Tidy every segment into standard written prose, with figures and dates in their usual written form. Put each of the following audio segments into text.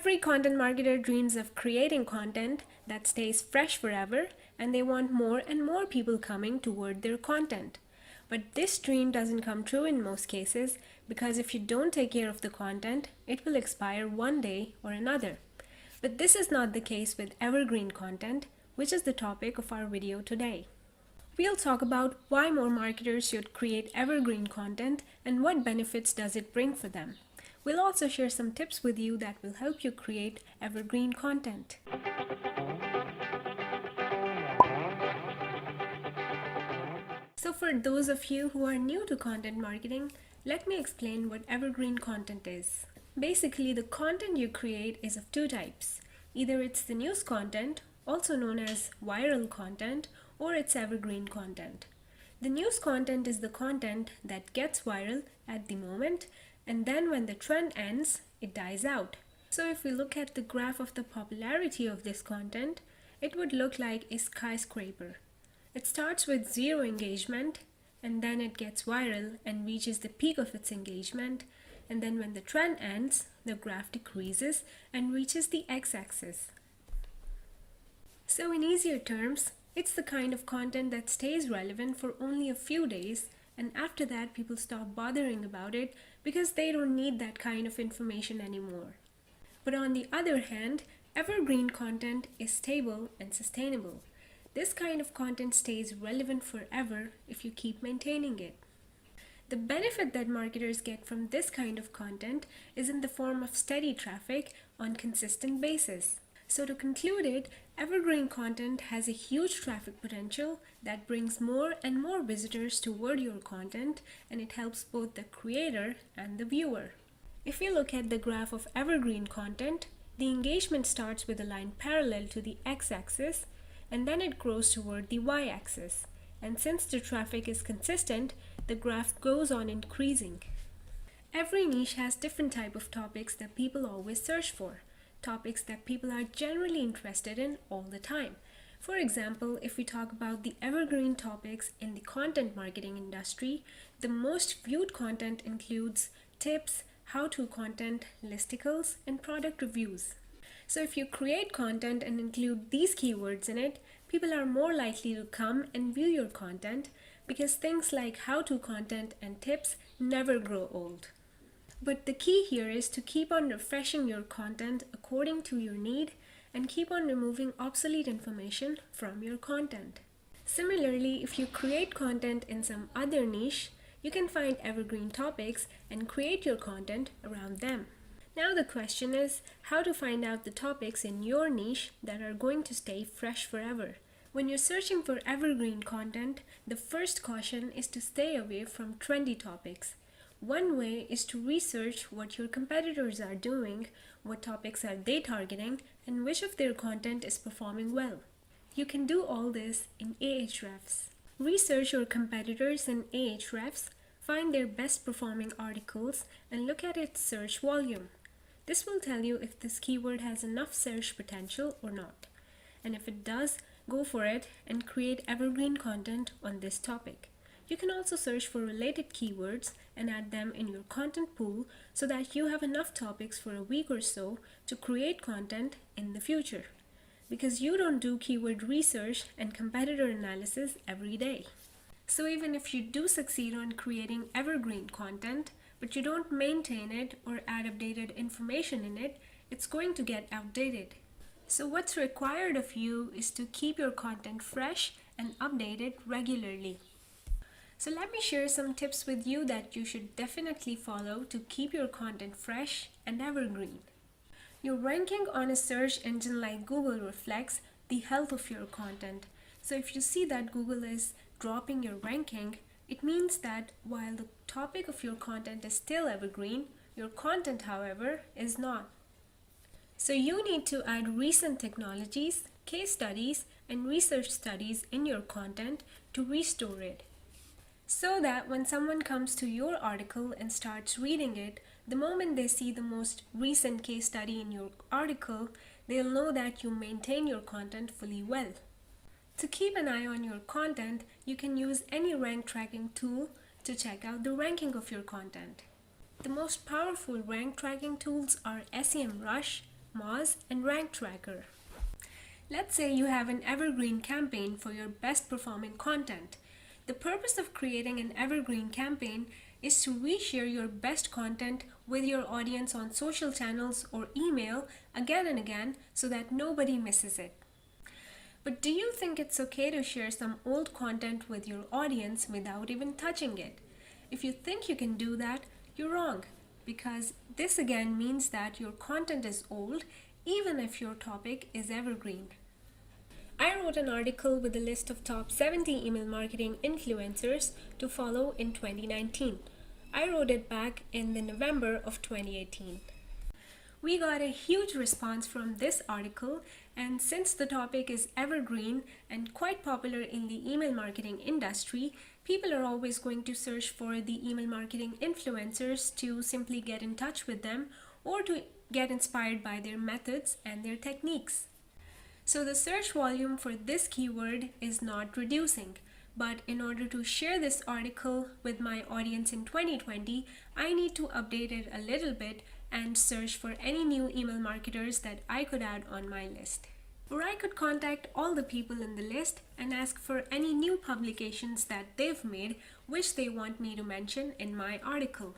Every content marketer dreams of creating content that stays fresh forever, and they want more and more people coming toward their content. But this dream doesn't come true in most cases because if you don't take care of the content, it will expire one day or another. But this is not the case with evergreen content, which is the topic of our video today. We'll talk about why more marketers should create evergreen content and what benefits does it bring for them. We'll also share some tips with you that will help you create evergreen content. So for those of you who are new to content marketing, let me explain what evergreen content is. Basically, the content you create is of two types. Either it's the news content, also known as viral content, or it's evergreen content. The news content is the content that gets viral at the moment, and then when the trend ends, it dies out. So if we look at the graph of the popularity of this content, it would look like a skyscraper. It starts with zero engagement, and then it gets viral and reaches the peak of its engagement, and then when the trend ends, the graph decreases and reaches the x-axis. So in easier terms, it's the kind of content that stays relevant for only a few days, and after that people stop bothering about it because they don't need that kind of information anymore. But on the other hand, evergreen content is stable and sustainable. This kind of content stays relevant forever if you keep maintaining it. The benefit that marketers get from this kind of content is in the form of steady traffic on consistent basis. So to conclude it, evergreen content has a huge traffic potential that brings more and more visitors toward your content, and it helps both the creator and the viewer. If you look at the graph of evergreen content, the engagement starts with a line parallel to the x-axis, and then it grows toward the y-axis. And since the traffic is consistent, the graph goes on increasing. Every niche has different type of topics that people always search for. Topics that people are generally interested in all the time. For example, if we talk about the evergreen topics in the content marketing industry, the most viewed content includes tips, how-to content, listicles, and product reviews. So if you create content and include these keywords in it, people are more likely to come and view your content because things like how-to content and tips never grow old. But the key here is to keep on refreshing your content according to your need and keep on removing obsolete information from your content. Similarly, if you create content in some other niche, you can find evergreen topics and create your content around them. Now the question is how to find out the topics in your niche that are going to stay fresh forever. When you're searching for evergreen content, the first caution is to stay away from trendy topics. One way is to research what your competitors are doing, what topics are they targeting, and which of their content is performing well. You can do all this in Ahrefs. Research your competitors in Ahrefs, find their best performing articles, and look at its search volume. This will tell you if this keyword has enough search potential or not. And if it does, go for it and create evergreen content on this topic. You can also search for related keywords and add them in your content pool so that you have enough topics for a week or so to create content in the future. Because you don't do keyword research and competitor analysis every day. So even if you do succeed on creating evergreen content, but you don't maintain it or add updated information in it, it's going to get outdated. So what's required of you is to keep your content fresh and update it regularly. So let me share some tips with you that you should definitely follow to keep your content fresh and evergreen. Your ranking on a search engine like Google reflects the health of your content. So if you see that Google is dropping your ranking, it means that while the topic of your content is still evergreen, your content, however, is not. So you need to add recent technologies, case studies, and research studies in your content to restore it. So that when someone comes to your article and starts reading it, the moment they see the most recent case study in your article, they'll know that you maintain your content fully well. To keep an eye on your content, you can use any rank tracking tool to check out the ranking of your content. The most powerful rank tracking tools are SEMrush, Moz, and Rank Tracker. Let's say you have an evergreen campaign for your best performing content. The purpose of creating an evergreen campaign is to reshare your best content with your audience on social channels or email again and again so that nobody misses it. But do you think it's okay to share some old content with your audience without even touching it? If you think you can do that, you're wrong, because this again means that your content is old even if your topic is evergreen. I wrote an article with a list of top 70 email marketing influencers to follow in 2019. I wrote it back in the November of 2018. We got a huge response from this article, and since the topic is evergreen and quite popular in the email marketing industry, people are always going to search for the email marketing influencers to simply get in touch with them or to get inspired by their methods and their techniques. So the search volume for this keyword is not reducing. But in order to share this article with my audience in 2020, I need to update it a little bit and search for any new email marketers that I could add on my list. Or I could contact all the people in the list and ask for any new publications that they've made which they want me to mention in my article.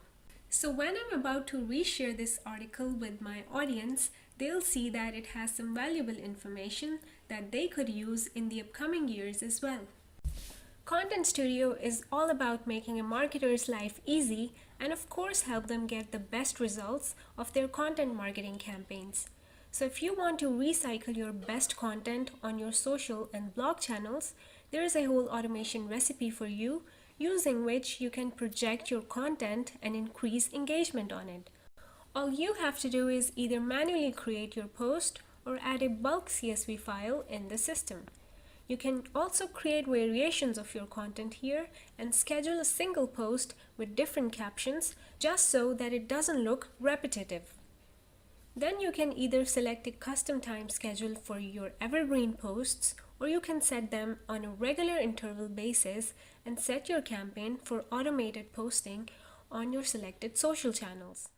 So when I'm about to reshare this article with my audience, they'll see that it has some valuable information that they could use in the upcoming years as well. ContentStudio is all about making a marketer's life easy and of course help them get the best results of their content marketing campaigns. So if you want to recycle your best content on your social and blog channels, there is a whole automation recipe for you using which you can project your content and increase engagement on it. All you have to do is either manually create your post or add a bulk CSV file in the system. You can also create variations of your content here and schedule a single post with different captions just so that it doesn't look repetitive. Then you can either select a custom time schedule for your evergreen posts, or you can set them on a regular interval basis and set your campaign for automated posting on your selected social channels.